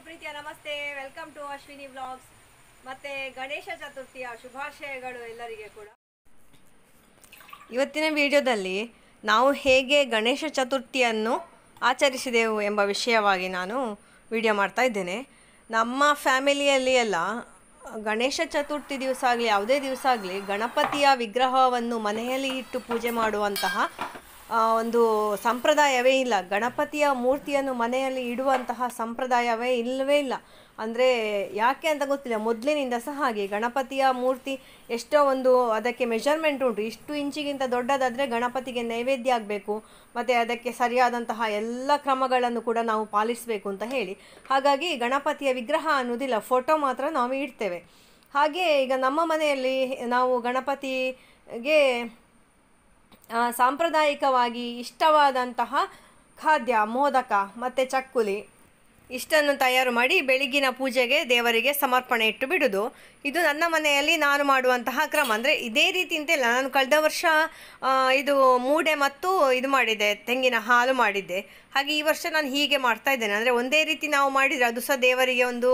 ಪ್ರೀತಿಯ ನಮಸ್ತೆ, welcome to Ashwini vlogs. ಮತ್ತೆ ಗಣೇಶ ಚತುರ್ಥಿಯ ಶುಭಾಶಯಗಳು ಎಲ್ಲರಿಗೆ ಕೂಡ. ಇವತ್ತಿನ ವಿಡಿಯೋದಲ್ಲಿ ನಾವು ಹೇಗೆ ಗಣೇಶ ಚತುರ್ಥಿಯನ್ನು ಆಚರಿಸಿದೆವು ಎಂಬ ವಿಷಯವಾಗಿ ನಾನು ವಿಡಿಯೋ ಮಾಡ್ತಾ ಇದ್ದೇನೆ. ನಮ್ಮ ಫ್ಯಾಮಿಲಿಯಲ್ಲಿ ಎಲ್ಲ ಗಣೇಶ ಚತುರ್ಥಿ ದಿವಸ ಆಗಲಿ ಯಾವುದೇ ದಿವಸ ಆಗಲಿ ಗಣಪತಿಯ ವಿಗ್ರಹವನ್ನು ಮನೆಯಲ್ಲಿ ಇಟ್ಟು ಪೂಜೆ ಮಾಡುವಂತಹ ಒಂದು ಸಂಪ್ರದಾಯವೇ ಇಲ್ಲ. ಗಣಪತಿಯ ಮೂರ್ತಿಯನ್ನು ಮನೆಯಲ್ಲಿ ಇಡುವಂತಹ ಸಂಪ್ರದಾಯವೇ ಇಲ್ಲವೇ ಇಲ್ಲ. ಅಂದರೆ ಯಾಕೆ ಅಂತ ಗೊತ್ತಿಲ್ಲ. ಮೊದಲಿನಿಂದ ಸಹ ಹಾಗೆ ಗಣಪತಿಯ ಮೂರ್ತಿ ಎಷ್ಟೋ ಒಂದು ಅದಕ್ಕೆ ಮೆಷರ್ಮೆಂಟ್ ಉಂಟು. ಇಷ್ಟು ಇಂಚಿಗಿಂತ ದೊಡ್ಡದಾದರೆ ಗಣಪತಿಗೆ ನೈವೇದ್ಯ ಆಗಬೇಕು, ಮತ್ತು ಅದಕ್ಕೆ ಸರಿಯಾದಂತಹ ಎಲ್ಲ ಕ್ರಮಗಳನ್ನು ಕೂಡ ನಾವು ಪಾಲಿಸಬೇಕು ಅಂತ ಹೇಳಿ. ಹಾಗಾಗಿ ಗಣಪತಿಯ ವಿಗ್ರಹ ಅನ್ನೋದಿಲ್ಲ, ಫೋಟೋ ಮಾತ್ರ ನಾವು ಇಡ್ತೇವೆ. ಹಾಗೆ ಈಗ ನಮ್ಮ ಮನೆಯಲ್ಲಿ ನಾವು ಗಣಪತಿಗೆ ಸಾಂಪ್ರದಾಯಿಕವಾಗಿ ಇಷ್ಟವಾದಂತಹ ಖಾದ್ಯ ಮೋದಕ ಮತ್ತು ಚಕ್ಕುಲಿ ಇಷ್ಟನ್ನು ತಯಾರು ಮಾಡಿ ಬೆಳಗಿನ ಪೂಜೆಗೆ ದೇವರಿಗೆ ಸಮರ್ಪಣೆ ಇಟ್ಟು ಬಿಡೋದು. ಇದು ನನ್ನ ಮನೆಯಲ್ಲಿ ನಾನು ಮಾಡುವಂತಹ ಕ್ರಮ. ಅಂದರೆ ಇದೇ ರೀತಿ ಅಂತಿಲ್ಲ. ನಾನು ಕಳೆದ ವರ್ಷ ಇದು ಮೂಡೆ ಮತ್ತು ಇದು ಮಾಡಿದ್ದೆ, ತೆಂಗಿನ ಹಾಲು ಮಾಡಿದ್ದೆ. ಹಾಗೆ ಈ ವರ್ಷ ನಾನು ಹೀಗೆ ಮಾಡ್ತಾ ಇದ್ದೇನೆ. ಅಂದರೆ ಒಂದೇ ರೀತಿ ನಾವು ಮಾಡಿದರೆ ಅದು ಸಹ ದೇವರಿಗೆ ಒಂದು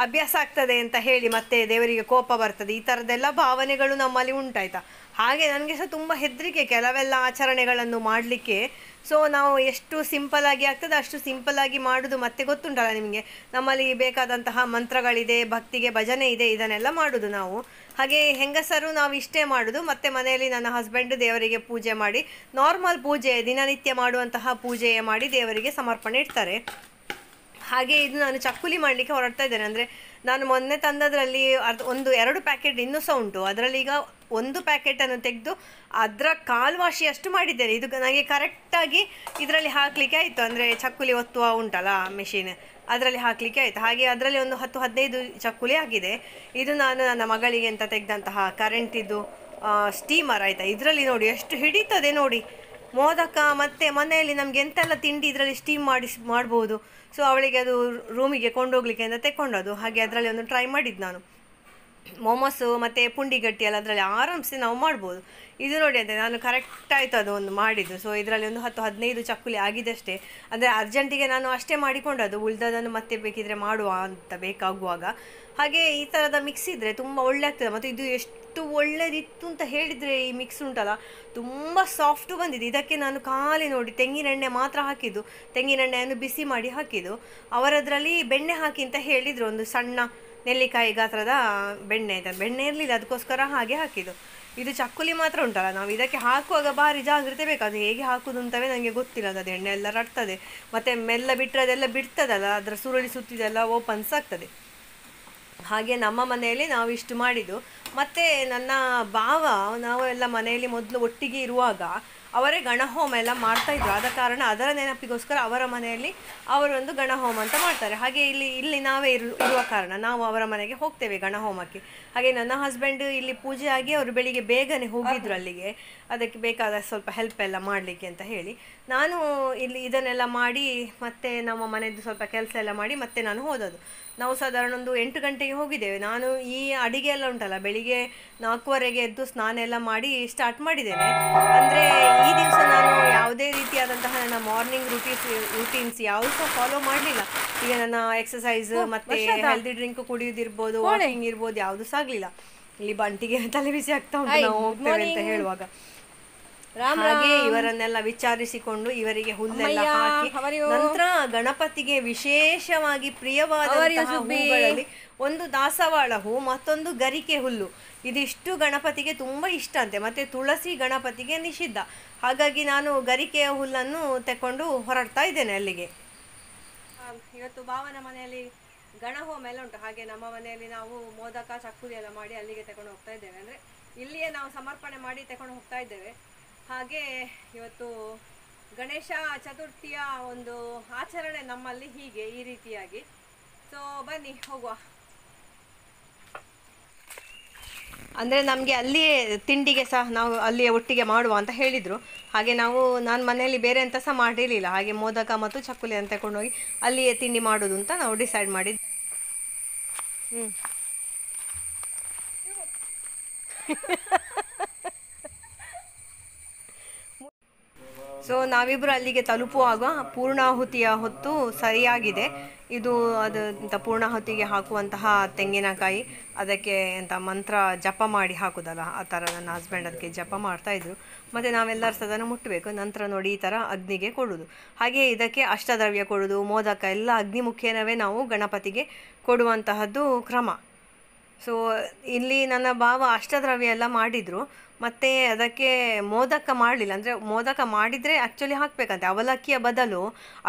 ಅಭ್ಯಾಸ ಆಗ್ತದೆ ಅಂತ ಹೇಳಿ, ಮತ್ತೆ ದೇವರಿಗೆ ಕೋಪ ಬರ್ತದೆ, ಈ ಥರದ್ದೆಲ್ಲ ಭಾವನೆಗಳು ನಮ್ಮಲ್ಲಿ ಉಂಟಾಯ್ತಾ. ಹಾಗೆ ನನಗೆ ಸಹ ತುಂಬ ಹೆದರಿಕೆ ಕೆಲವೆಲ್ಲ ಆಚರಣೆಗಳನ್ನು ಮಾಡಲಿಕ್ಕೆ. ಸೊ ನಾವು ಎಷ್ಟು ಸಿಂಪಲ್ಲಾಗಿ ಆಗ್ತದೆ ಅಷ್ಟು ಸಿಂಪಲ್ಲಾಗಿ ಮಾಡೋದು. ಮತ್ತೆ ಗೊತ್ತುಂಟಲ್ಲ ನಿಮಗೆ, ನಮ್ಮಲ್ಲಿ ಬೇಕಾದಂತಹ ಮಂತ್ರಗಳಿದೆ, ಭಕ್ತಿಗೆ ಭಜನೆ ಇದೆ, ಇದನ್ನೆಲ್ಲ ಮಾಡೋದು ನಾವು. ಹಾಗೆ ಹೆಂಗಸರು ನಾವು ಇಷ್ಟೇ ಮಾಡೋದು. ಮತ್ತು ಮನೆಯಲ್ಲಿ ನನ್ನ ಹಸ್ಬೆಂಡ್ ದೇವರಿಗೆ ಪೂಜೆ ಮಾಡಿ, ನಾರ್ಮಲ್ ಪೂಜೆ ದಿನನಿತ್ಯ ಮಾಡುವಂತಹ ಪೂಜೆ ಮಾಡಿ ದೇವರಿಗೆ ಸಮರ್ಪಣೆ ಇಡ್ತಾರೆ. ಹಾಗೆ ಇದು ನಾನು ಚಕ್ಕುಲಿ ಮಾಡಲಿಕ್ಕೆ ಹೊರಡ್ತಾ ಇದ್ದೇನೆ. ಅಂದರೆ ನಾನು ಮೊನ್ನೆ ತಂದದ್ರಲ್ಲಿ 2 ಪ್ಯಾಕೆಟ್ ಇನ್ನೂ ಸಹ ಉಂಟು. ಅದರಲ್ಲಿ ಈಗ 1 ಪ್ಯಾಕೆಟನ್ನು ತೆಗೆದು ಅದರ ಕಾಲ್ವಾಶಿಯಷ್ಟು ಮಾಡಿದ್ದೇನೆ. ಇದು ನನಗೆ ಕರೆಕ್ಟಾಗಿ ಇದರಲ್ಲಿ ಹಾಕಲಿಕ್ಕೆ ಆಯಿತು. ಅಂದರೆ ಚಕ್ಕುಲಿ ಒತ್ತುವ ಉಂಟಲ್ಲ ಮೆಷಿನ್, ಅದರಲ್ಲಿ ಹಾಕಲಿಕ್ಕೆ ಆಯಿತು. ಹಾಗೆ ಅದರಲ್ಲಿ ಒಂದು 10-15 ಚಕ್ಕುಲಿ ಆಗಿದೆ. ಇದು ನಾನು ನನ್ನ ಮಗಳಿಗೆ ಅಂತ ತೆಗೆದಂತಹ ಕರೆಂಟಿದ್ದು ಸ್ಟೀಮರ್ ಆಯಿತಾ. ಇದರಲ್ಲಿ ನೋಡಿ ಎಷ್ಟು ಹಿಡಿತದೆ ನೋಡಿ. ಮೋದಕ ಮತ್ತು ಮನೆಯಲ್ಲಿ ನಮಗೆ ಎಂತೆಲ್ಲ ತಿಂಡಿ ಇದರಲ್ಲಿ ಸ್ಟೀಮ್ ಮಾಡ್ಬೋದು. ಸೊ ಅವಳಿಗೆ ಅದು ರೂಮಿಗೆ ಕೊಂಡೋಗ್ಲಿಕ್ಕೆ ಅಂತ ತೆಕ್ಕೊಂಡದು. ಹಾಗೆ ಅದರಲ್ಲಿ ಒಂದು ಟ್ರೈ ಮಾಡಿದ್ದು ನಾನು. ಮೊಮೋಸು ಮತ್ತು ಪುಂಡಿ ಗಟ್ಟಿ ಎಲ್ಲ ಅದರಲ್ಲಿ ಆರಾಮ್ಸೆ ನಾವು ಮಾಡ್ಬೋದು. ಇದು ನೋಡಿ ಅಂತೆ ನಾನು ಕರೆಕ್ಟ್ ಆಯಿತು ಅದು ಒಂದು ಮಾಡಿದ್ದು. ಸೊ ಇದರಲ್ಲಿ ಒಂದು 10-15 ಚಕ್ಕುಲಿ ಆಗಿದೆ ಅಷ್ಟೇ. ಅಂದರೆ ಅರ್ಜೆಂಟಿಗೆ ನಾನು ಅಷ್ಟೇ ಮಾಡಿಕೊಂಡದ್ದು, ಉಳಿದದನ್ನು ಮತ್ತೆ ಬೇಕಿದ್ರೆ ಮಾಡುವ ಅಂತ ಬೇಕಾಗುವಾಗ. ಹಾಗೆ ಈ ಥರದ ಮಿಕ್ಸ್ ಇದ್ದರೆ ತುಂಬ ಒಳ್ಳೆ ಆಗ್ತದೆ. ಮತ್ತು ಇದು ಎಷ್ಟು ಒಳ್ಳೆದಿತ್ತು ಅಂತ ಹೇಳಿದರೆ, ಈ ಮಿಕ್ಸ್ ಉಂಟಲ್ಲ ತುಂಬ ಸಾಫ್ಟು ಬಂದಿದೆ. ಇದಕ್ಕೆ ನಾನು ಖಾಲಿ ನೋಡಿ ತೆಂಗಿನೆಣ್ಣೆ ಮಾತ್ರ ಹಾಕಿದ್ದು, ತೆಂಗಿನೆಣ್ಣೆಯನ್ನು ಬಿಸಿ ಮಾಡಿ ಹಾಕಿದ್ದು. ಅವರದ್ರಲ್ಲಿ ಬೆಣ್ಣೆ ಹಾಕಿ ಅಂತ ಹೇಳಿದರು, ಒಂದು ಸಣ್ಣ ನೆಲ್ಲಿಕಾಯಿ ಗಾತ್ರದ ಬೆಣ್ಣೆ ಆಯ್ತು. ಬೆಣ್ಣೆ ಇರಲಿಲ್ಲ, ಅದಕ್ಕೋಸ್ಕರ ಹಾಗೆ ಹಾಕಿದ್ದು. ಇದು ಚಕ್ಕುಲಿ ಮಾತ್ರ ಉಂಟಲ್ಲ, ನಾವು ಇದಕ್ಕೆ ಹಾಕುವಾಗ ಭಾರಿ ಜಾಗ್ರತೆ ಬೇಕು. ಅದು ಹೇಗೆ ಹಾಕೋದು ಅಂತವೇ ನನಗೆ ಗೊತ್ತಿಲ್ಲ. ಅದು ಎಣ್ಣೆ ಎಲ್ಲ ರಟ್ತದೆ, ಮತ್ತು ಮೆಲ್ಲ ಬಿಟ್ಟರೆ ಅದೆಲ್ಲ ಬಿಡ್ತದಲ್ಲ, ಅದರ ಸುರುಳಿ ಸುತ್ತಿದೆಲ್ಲ ಓಪನ್ಸ್ ಆಗ್ತದೆ. ಹಾಗೆ ನಮ್ಮ ಮನೆಯಲ್ಲಿ ನಾವು ಇಷ್ಟು ಮಾಡಿದ್ದು. ಮತ್ತು ನನ್ನ ಭಾವ ನಾವು ಎಲ್ಲ ಮನೆಯಲ್ಲಿ ಮೊದಲು ಒಟ್ಟಿಗೆ ಇರುವಾಗ ಅವರೇ ಗಣಹೋಮ ಎಲ್ಲ ಮಾಡ್ತಾಯಿದ್ರು. ಆದ ಕಾರಣ ಅದರ ನೆನಪಿಗೋಸ್ಕರ ಅವರ ಮನೆಯಲ್ಲಿ ಅವರೊಂದು ಗಣಹೋಮ ಅಂತ ಮಾಡ್ತಾರೆ. ಹಾಗೆ ಇಲ್ಲಿ ನಾವೇ ಇರುವ ಕಾರಣ ನಾವು ಅವರ ಮನೆಗೆ ಹೋಗ್ತೇವೆ ಗಣಹೋಮಕ್ಕೆ. ಹಾಗೆ ನನ್ನ ಹಸ್ಬೆಂಡ್ ಇಲ್ಲಿ ಪೂಜೆ ಆಗಿ ಅವರು ಬೆಳಿಗ್ಗೆ ಬೇಗನೆ ಹೋಗಿದ್ರು ಅಲ್ಲಿಗೆ, ಅದಕ್ಕೆ ಬೇಕಾದ ಸ್ವಲ್ಪ ಹೆಲ್ಪ್ ಎಲ್ಲ ಮಾಡಲಿಕ್ಕೆ ಅಂತ ಹೇಳಿ. ನಾನು ಇಲ್ಲಿ ಇದನ್ನೆಲ್ಲ ಮಾಡಿ ಮತ್ತೆ ನಮ್ಮ ಮನೆಯದ್ದು ಸ್ವಲ್ಪ ಕೆಲಸ ಎಲ್ಲ ಮಾಡಿ ಮತ್ತೆ ನಾನು ಹೋದದ್ದು. ನಾವು ಸಾಧಾರಣ ಒಂದು 8 ಗಂಟೆಗೆ ಹೋಗಿದ್ದೇವೆ. ನಾನು ಈ ಅಡಿಗೆ ಎಲ್ಲ ಉಂಟಲ್ಲ ಬೆಳಿಗ್ಗೆ 4:15ಗೆ ಎದ್ದು ಸ್ನಾನ ಎಲ್ಲ ಮಾಡಿ ಸ್ಟಾರ್ಟ್ ಮಾಡಿದ್ದೇನೆ. ಅಂದರೆ ಈ ದಿವಸ ನಾನು ಯಾವುದೇ ರೀತಿಯಾದಂತಹ ನನ್ನ ಮಾರ್ನಿಂಗ್ ರೂಟೀನ್ಸ್ ಯಾವುದು ಸಹ ಫಾಲೋ ಮಾಡಲಿಲ್ಲ. ಈಗ ನನ್ನ ಎಕ್ಸಸೈಸ್ ಮತ್ತು ಹೆಲ್ದಿ ಡ್ರಿಂಕ್ ಕುಡಿಯೋದಿರ್ಬೋದು, ವಾಕಿಂಗ್ ಇರ್ಬೋದು, ಯಾವುದು ಸಹ ಆಗಲಿಲ್ಲ. ಇಲ್ಲಿ ಬಂಟಿಗೆ ತಲೆ ಬಿಸಿ ಆಗ್ತಾ ಉಂಟು ನಾವು ಹೋಗ್ತೇವೆ ಅಂತ ಹೇಳುವಾಗ. ಹಾಗೆ ಇವರನ್ನೆಲ್ಲ ವಿಚಾರಿಸಿಕೊಂಡು ಇವರಿಗೆ ಹುಲ್ಲೆಲ್ಲ ಹಾಕಿ, ನಂತರ ಗಣಪತಿಗೆ ವಿಶೇಷವಾಗಿ ಪ್ರಿಯವಾದಂತಹ ಹೂಗಳಲ್ಲಿ ಒಂದು ದಾಸವಾಳ ಹೂ, ಮತ್ತೊಂದು ಗರಿಕೆ ಹುಲ್ಲು. ಇದಿಷ್ಟು ಗಣಪತಿಗೆ ತುಂಬ ಇಷ್ಟ ಅಂತೆ. ಮತ್ತು ತುಳಸಿ ಗಣಪತಿಗೆ ನಿಷಿದ್ಧ. ಹಾಗಾಗಿ ನಾನು ಗರಿಕೆಯ ಹುಲ್ಲನ್ನು ತೆಕ್ಕೊಂಡು ಹೊರಡ್ತಾ ಇದ್ದೇನೆ ಅಲ್ಲಿಗೆ. ಇವತ್ತು ಭಾವನ ಮನೆಯಲ್ಲಿ ಗಣಹೋಮ ಎಲ್ಲ ಉಂಟು. ಹಾಗೆ ನಮ್ಮ ಮನೆಯಲ್ಲಿ ನಾವು ಮೋದಕ ಚಕ್ಕುಲಿ ಎಲ್ಲ ಮಾಡಿ ಅಲ್ಲಿಗೆ ತಗೊಂಡು ಹೋಗ್ತಾ ಇದ್ದೇವೆ. ಅಂದರೆ ಇಲ್ಲಿಯೇ ನಾವು ಸಮರ್ಪಣೆ ಮಾಡಿ ತಗೊಂಡು ಹೋಗ್ತಾ ಇದ್ದೇವೆ. ಹಾಗೆ ಇವತ್ತು ಗಣೇಶ ಚತುರ್ಥಿಯ ಒಂದು ಆಚರಣೆ ನಮ್ಮಲ್ಲಿ ಹೀಗೆ ಈ ರೀತಿಯಾಗಿ. ಸೊ ಬನ್ನಿ ಹೋಗುವ. ಅಂದರೆ ನಮಗೆ ಅಲ್ಲಿಯೇ ತಿಂಡಿಗೆ ಸಹ ನಾವು ಅಲ್ಲಿಯೇ ಒಟ್ಟಿಗೆ ಮಾಡುವ ಅಂತ ಹೇಳಿದರು. ಹಾಗೆ ನಾನು ಮನೆಯಲ್ಲಿ ಬೇರೆ ಎಂತ ಸಹ ಮಾಡಿರಲಿಲ್ಲ. ಹಾಗೆ ಮೋದಕ ಮತ್ತು ಚಕ್ಕುಲಿ ಅಂತ ತಗೊಂಡೋಗಿ ಅಲ್ಲಿಯೇ ತಿಂಡಿ ಮಾಡೋದು ಅಂತ ನಾವು ಡಿಸೈಡ್ ಮಾಡಿದ್ವಿ. ಸೊ ನಾವಿಬ್ಬರು ಅಲ್ಲಿಗೆ ತಲುಪುವಾಗ ಪೂರ್ಣಾಹುತಿಯ ಹೊತ್ತು ಸರಿಯಾಗಿದೆ. ಇದು ಅದು ಎಂಥ ಪೂರ್ಣಾಹುತಿಗೆ ಹಾಕುವಂತಹ ತೆಂಗಿನಕಾಯಿ, ಅದಕ್ಕೆ ಎಂಥ ಮಂತ್ರ ಜಪ ಮಾಡಿ ಹಾಕೋದಲ್ಲ ಆ ಥರ ನನ್ನ ಹಸ್ಬೆಂಡ್ ಅದಕ್ಕೆ ಜಪ ಮಾಡ್ತಾಯಿದ್ರು. ಮತ್ತು ನಾವೆಲ್ಲರೂ ಸಹ ಅದನ್ನು ಮುಟ್ಟಬೇಕು. ನಂತರ ನೋಡಿ ಈ ಥರ ಅಗ್ನಿಗೆ ಕೊಡೋದು. ಹಾಗೆ ಇದಕ್ಕೆ ಅಷ್ಟದ್ರವ್ಯ ಕೊಡೋದು, ಮೋದಕ ಎಲ್ಲ ಅಗ್ನಿ ಮುಖೇನವೇ ನಾವು ಗಣಪತಿಗೆ ಕೊಡುವಂತಹದ್ದು ಕ್ರಮ. ಸೊ ಇಲ್ಲಿ ನನ್ನ ಭಾವ ಅಷ್ಟದ್ರವ್ಯ ಎಲ್ಲ ಮಾಡಿದರು, ಮತ್ತು ಅದಕ್ಕೆ ಮೋದಕ ಮಾಡಲಿಲ್ಲ. ಅಂದರೆ ಮೋದಕ ಮಾಡಿದರೆ ಆ್ಯಕ್ಚುಲಿ ಹಾಕಬೇಕಂತೆ, ಅವಲಕ್ಕಿಯ ಬದಲು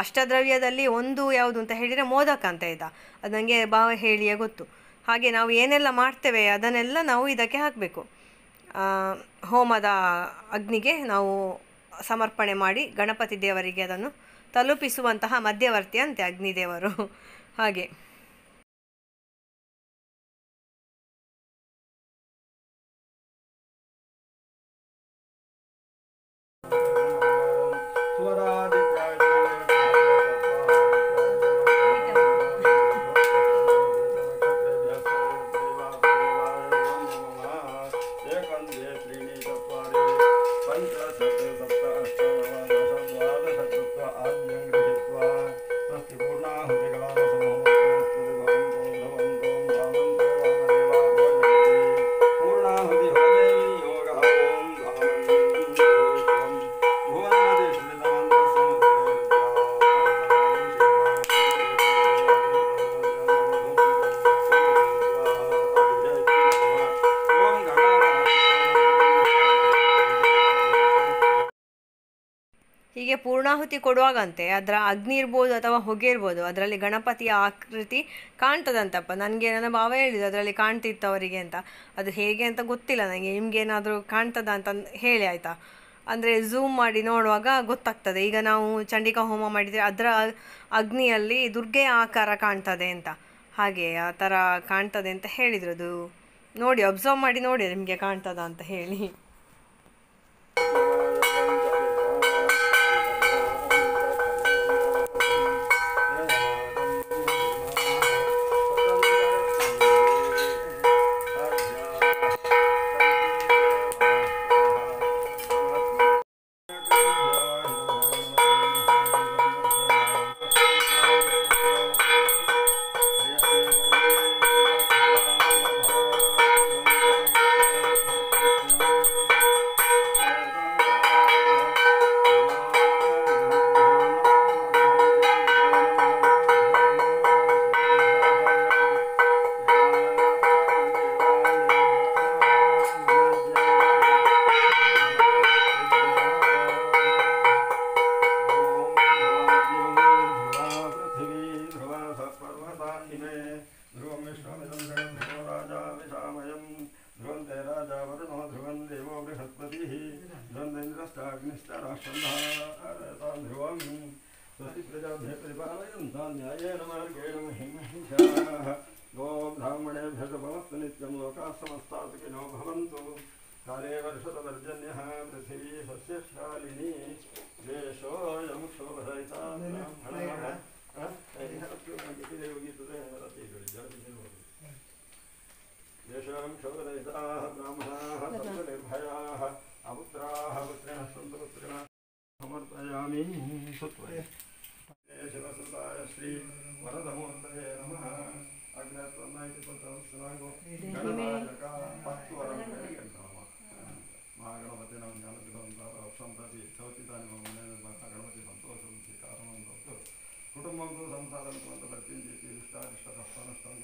ಅಷ್ಟದ್ರವ್ಯದಲ್ಲಿ ಒಂದು ಯಾವುದು ಅಂತ ಹೇಳಿದರೆ ಮೋದಕ ಅಂತ ಇದ್ದ. ಅದು ನನಗೆ ಭಾವ ಹೇಳಿಯೇ ಗೊತ್ತು. ಹಾಗೆ ನಾವು ಏನೆಲ್ಲ ಮಾಡ್ತೇವೆ ಅದನ್ನೆಲ್ಲ ನಾವು ಇದಕ್ಕೆ ಹಾಕಬೇಕು. ಹೋಮದ ಅಗ್ನಿಗೆ ನಾವು ಸಮರ್ಪಣೆ ಮಾಡಿ ಗಣಪತಿ ದೇವರಿಗೆ ಅದನ್ನು ತಲುಪಿಸುವಂತಹ ಮಧ್ಯವರ್ತಿ ಅಂತೆ ಅಗ್ನಿದೇವರು. ಹಾಗೆ ಹೀಗೆ ಪೂರ್ಣಾಹುತಿ ಕೊಡುವಾಗಂತೆ ಅದರ ಅಗ್ನಿ ಇರ್ಬೋದು ಅಥವಾ ಹೊಗೆ ಇರ್ಬೋದು, ಅದರಲ್ಲಿ ಗಣಪತಿಯ ಆಕೃತಿ ಕಾಣ್ತದಂತಪ್ಪ. ನನಗೆ ನನ್ನ ಭಾವ ಹೇಳಿದ್ದು ಅದರಲ್ಲಿ ಕಾಣ್ತಿತ್ತು ಅವರಿಗೆ ಅಂತ. ಅದು ಹೇಗೆ ಅಂತ ಗೊತ್ತಿಲ್ಲ ನನಗೆ, ನಿಮಗೇನಾದರೂ ಕಾಣ್ತದ ಅಂತ ಹೇಳಿ ಆಯಿತಾ. ಅಂದರೆ ಝೂಮ್ ಮಾಡಿ ನೋಡುವಾಗ ಗೊತ್ತಾಗ್ತದೆ. ಈಗ ನಾವು ಚಂಡಿಕಾ ಹೋಮ ಮಾಡಿದರೆ ಅದರ ಅಗ್ನಿಯಲ್ಲಿ ದುರ್ಗೆಯ ಆಕಾರ ಕಾಣ್ತದೆ ಅಂತ, ಹಾಗೆ ಆ ಥರ ಕಾಣ್ತದೆ ಅಂತ ಹೇಳಿದರು. ಅದು ನೋಡಿ, ಅಬ್ಸರ್ವ್ ಮಾಡಿ ನೋಡಿ ನಿಮಗೆ ಕಾಣ್ತದ ಅಂತ ಹೇಳಿ. काले वर्षतवर्जन्यः पृथिवी सस्यशालिनी देशोऽयं शोभरहिता देशोऽयं शोभरहिताः ब्राह्मणाः सन्तु निर्भयाः अपुत्राः पुत्रिणः सन्तु पुत्रिणः समर्पयामि सुत्वये शिवसुताय श्री वरदमूर्तये नमः अग्नत्वन्नैति पुत्रवत्सनागो गणनायका पत्वरं महागणपतिना ज्ञानतिभवन्तति चौतितानि मम गणपति सन्तोषं कारणं भवतु कुटुम्बं तु संसारं भवन्तवर्तिञ्चिति इष्टारिष्टकष्टनष्टं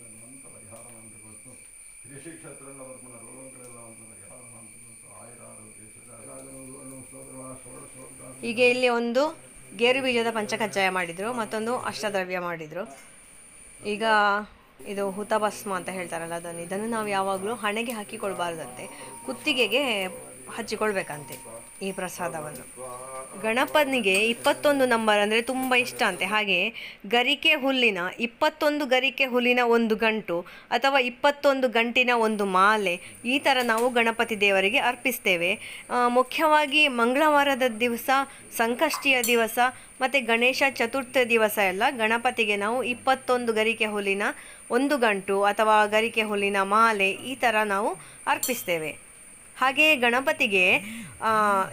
परिहारं भवतु कृषिक्षेत्रवर्मण रोगगಳೆಲ್ಲ ಪರಿಹಾರಂ ಭವतु ಆಯುರಾರೋಗ್ಯ ಹೀಗೆ ಇಲ್ಲಿ ಒಂದು ಗೇರು ಬೀಜದ ಪಂಚಕಜ್ಜಾಯ ಮಾಡಿದರು, ಮತ್ತೊಂದು ಅಷ್ಟದ್ರವ್ಯ ಮಾಡಿದರು. ಈಗ ಇದು ಹುತಭಸ್ಮ ಅಂತ ಹೇಳ್ತಾರಲ್ಲ ಇದನ್ನು ನಾವು ಯಾವಾಗಲೂ ಹಣೆಗೆ ಹಾಕಿಕೊಳ್ಬಾರ್ದಂತೆ, ಕುತ್ತಿಗೆಗೆ ಹಚ್ಚಿಕೊಳ್ಬೇಕಂತೆ ಈ ಪ್ರಸಾದವನ್ನು. ಗಣಪನಿಗೆ 21 ನಂಬರ್ ಅಂದರೆ ತುಂಬ ಇಷ್ಟ ಅಂತೆ. ಹಾಗೆ ಗರಿಕೆ ಹುಲ್ಲಿನ 21 ಗರಿಕೆ ಹುಲ್ಲಿನ ಒಂದು ಗಂಟು ಅಥವಾ 21 ಗಂಟಿನ ಒಂದು ಮಾಲೆ ಈ ಥರ ನಾವು ಗಣಪತಿ ದೇವರಿಗೆ ಅರ್ಪಿಸ್ತೇವೆ. ಮುಖ್ಯವಾಗಿ ಮಂಗಳವಾರದ ದಿವಸ, ಸಂಕಷ್ಟಿಯ ದಿವಸ ಮತ್ತು ಗಣೇಶ ಚತುರ್ಥಿ ದಿವಸ ಎಲ್ಲ ಗಣಪತಿಗೆ ನಾವು 21 ಗರಿಕೆ ಹುಲ್ಲಿನ ಒಂದು ಗಂಟು ಅಥವಾ ಗರಿಕೆ ಹುಲ್ಲಿನ ಮಾಲೆ ಈ ಥರ ನಾವು ಅರ್ಪಿಸ್ತೇವೆ. ಹಾಗೆಯೇ ಗಣಪತಿಗೆ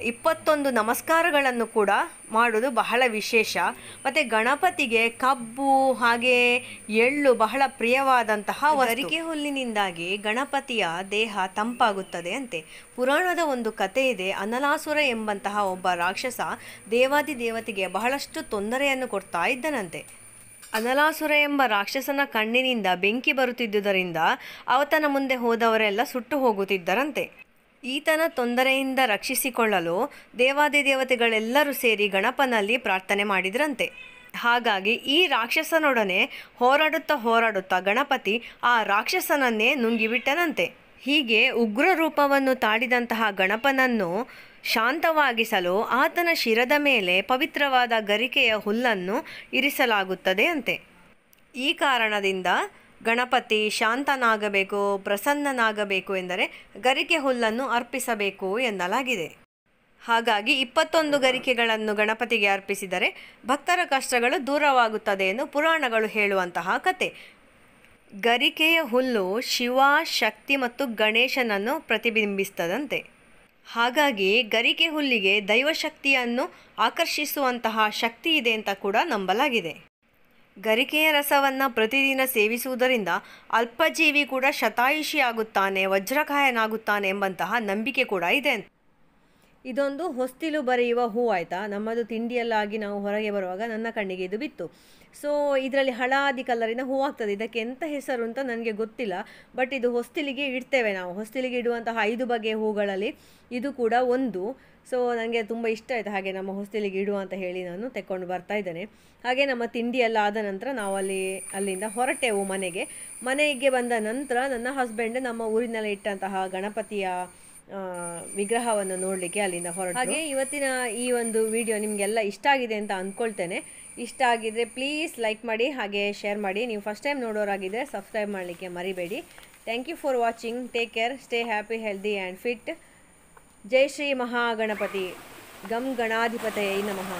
21 ನಮಸ್ಕಾರಗಳನ್ನು ಕೂಡ ಮಾಡೋದು ಬಹಳ ವಿಶೇಷ. ಮತ್ತು ಗಣಪತಿಗೆ ಕಬ್ಬು ಹಾಗೆ ಎಳ್ಳು ಬಹಳ ಪ್ರಿಯವಾದಂತಹ ಗರಿಕೆ ಹುಲ್ಲಿನಿಂದಾಗಿ ಗಣಪತಿಯ ದೇಹ ತಂಪಾಗುತ್ತದೆ ಅಂತೆ. ಪುರಾಣದ ಒಂದು ಕಥೆ ಇದೆ. ಅನಲಾಸುರ ಎಂಬಂತಹ ಒಬ್ಬ ರಾಕ್ಷಸ ದೇವಾದಿ ದೇವತೆಗೆ ಬಹಳಷ್ಟು ತೊಂದರೆಯನ್ನು ಕೊಡ್ತಾ ಇದ್ದನಂತೆ. ಅನಲಾಸುರ ಎಂಬ ರಾಕ್ಷಸನ ಕಣ್ಣಿನಿಂದ ಬೆಂಕಿ ಬರುತ್ತಿದ್ದುದರಿಂದ ಆತನ ಮುಂದೆ ಹೋದವರೆಲ್ಲ ಸುಟ್ಟು ಹೋಗುತ್ತಿದ್ದರಂತೆ. ಈತನ ತೊಂದರೆಯಿಂದ ರಕ್ಷಿಸಿಕೊಳ್ಳಲು ದೇವಾದಿ ದೇವತೆಗಳೆಲ್ಲರೂ ಸೇರಿ ಗಣಪನಲ್ಲಿ ಪ್ರಾರ್ಥನೆ ಮಾಡಿದ್ರಂತೆ. ಹಾಗಾಗಿ ಈ ರಾಕ್ಷಸನೊಡನೆ ಹೋರಾಡುತ್ತಾ ಗಣಪತಿ ಆ ರಾಕ್ಷಸನನ್ನೇ ನುಂಗಿಬಿಟ್ಟನಂತೆ. ಹೀಗೆ ಉಗ್ರ ರೂಪವನ್ನು ತಾಳಿದಂತಹ ಗಣಪನನ್ನು ಶಾಂತವಾಗಿಸಲು ಆತನ ಶಿರದ ಮೇಲೆ ಪವಿತ್ರವಾದ ಗರಿಕೆಯ ಹುಲ್ಲನ್ನು ಇರಿಸಲಾಗುತ್ತದೆ ಅಂತೆ. ಈ ಕಾರಣದಿಂದ ಗಣಪತಿ ಶಾಂತನಾಗಬೇಕು, ಪ್ರಸನ್ನನಾಗಬೇಕು ಎಂದರೆ ಗರಿಕೆ ಹುಲ್ಲನ್ನು ಅರ್ಪಿಸಬೇಕು ಎನ್ನಲಾಗಿದೆ. ಹಾಗಾಗಿ 21 ಗರಿಕೆಗಳನ್ನು ಗಣಪತಿಗೆ ಅರ್ಪಿಸಿದರೆ ಭಕ್ತರ ಕಷ್ಟಗಳು ದೂರವಾಗುತ್ತದೆ ಎಂದು ಪುರಾಣಗಳು ಹೇಳುವಂತಹ ಕತೆ. ಗರಿಕೆಯ ಹುಲ್ಲು ಶಿವ, ಶಕ್ತಿ ಮತ್ತು ಗಣೇಶನನ್ನು ಪ್ರತಿಬಿಂಬಿಸ್ತದಂತೆ. ಹಾಗಾಗಿ ಗರಿಕೆ ಹುಲ್ಲಿಗೆ ದೈವಶಕ್ತಿಯನ್ನು ಆಕರ್ಷಿಸುವಂತಹ ಶಕ್ತಿ ಇದೆ ಅಂತ ಕೂಡ ನಂಬಲಾಗಿದೆ. ಗರಿಕೆಯ ರಸವನ್ನು ಪ್ರತಿದಿನ ಸೇವಿಸುವುದರಿಂದ ಅಲ್ಪಜೀವಿ ಕೂಡ ಶತಾಯುಷಿಯಾಗುತ್ತಾನೆ, ವಜ್ರಕಾಯನಾಗುತ್ತಾನೆ ಎಂಬಂತಹ ನಂಬಿಕೆ ಕೂಡ ಇದೆ. ಇದೊಂದು ಹೊಸ್ತಿಲು ಬರೆಯುವ ಹೂ ಆಯಿತಾ. ನಮ್ಮದು ತಿಂಡಿಯಲ್ಲಾಗಿ ನಾವು ಹೊರಗೆ ಬರುವಾಗ ನನ್ನ ಕಣ್ಣಿಗೆ ಇದು ಬಿತ್ತು. ಸೊ ಇದರಲ್ಲಿ ಹಳದಿ ಕಲರಿನ ಹೂ ಆಗ್ತದೆ. ಇದಕ್ಕೆ ಎಂಥ ಹೆಸರು ಅಂತ ನನಗೆ ಗೊತ್ತಿಲ್ಲ. ಬಟ್ ಇದು ಹೊಸ್ತಿಲಿಗೆ ಇಡ್ತೇವೆ ನಾವು. ಹೊಸ್ತಿಲಿಗೆ ಇಡುವಂತಹ 5 ಬಗೆಯ ಹೂಗಳಲ್ಲಿ ಇದು ಕೂಡ ಒಂದು. ಸೊ ನನಗೆ ತುಂಬ ಇಷ್ಟ ಆಯಿತು. ಹಾಗೆ ನಮ್ಮ ಹೊಸ್ತಿಲಿಗೆ ಇಡುವ ಅಂತ ಹೇಳಿ ನಾನು ತೆಕ್ಕೊಂಡು ಬರ್ತಾ ಇದ್ದೇನೆ. ಹಾಗೆ ನಮ್ಮ ತಿಂಡಿ ಎಲ್ಲ ಆದ ನಂತರ ನಾವು ಅಲ್ಲಿಂದ ಹೊರಟೆವು ಮನೆಗೆ ಬಂದ ನಂತರ ನನ್ನ ಹಸ್ಬೆಂಡ್ ನಮ್ಮ ಊರಿನಲ್ಲಿ ಇಟ್ಟಂತಹ ಗಣಪತಿಯ ವಿಗ್ರಹವನ್ನು ನೋಡಲಿಕ್ಕೆ ಅಲ್ಲಿಂದ ಹೊರಟು. ಹಾಗೆ ಇವತ್ತಿನ ಈ ಒಂದು ವಿಡಿಯೋ ನಿಮಗೆಲ್ಲ ಇಷ್ಟ ಆಗಿದೆ ಅಂತ ಅಂದ್ಕೊಳ್ತೇನೆ. ಇಷ್ಟ ಆಗಿದ್ರೆ ಪ್ಲೀಸ್ ಲೈಕ್ ಮಾಡಿ, ಹಾಗೆ ಶೇರ್ ಮಾಡಿ. ನೀವು ಫಸ್ಟ್ ಟೈಮ್ ನೋಡೋರಾಗಿದ್ದರೆ ಸಬ್ಸ್ಕ್ರೈಬ್ ಮಾಡಲಿಕ್ಕೆ ಮರಿಬೇಡಿ. Thank you for watching. Take care, stay happy, healthy and fit. ಜೈ ಶ್ರೀ ಮಹಾಗಣಪತಿ. ಗಂ ಗಣಾಧಿಪತಯೇ ನಮಃ.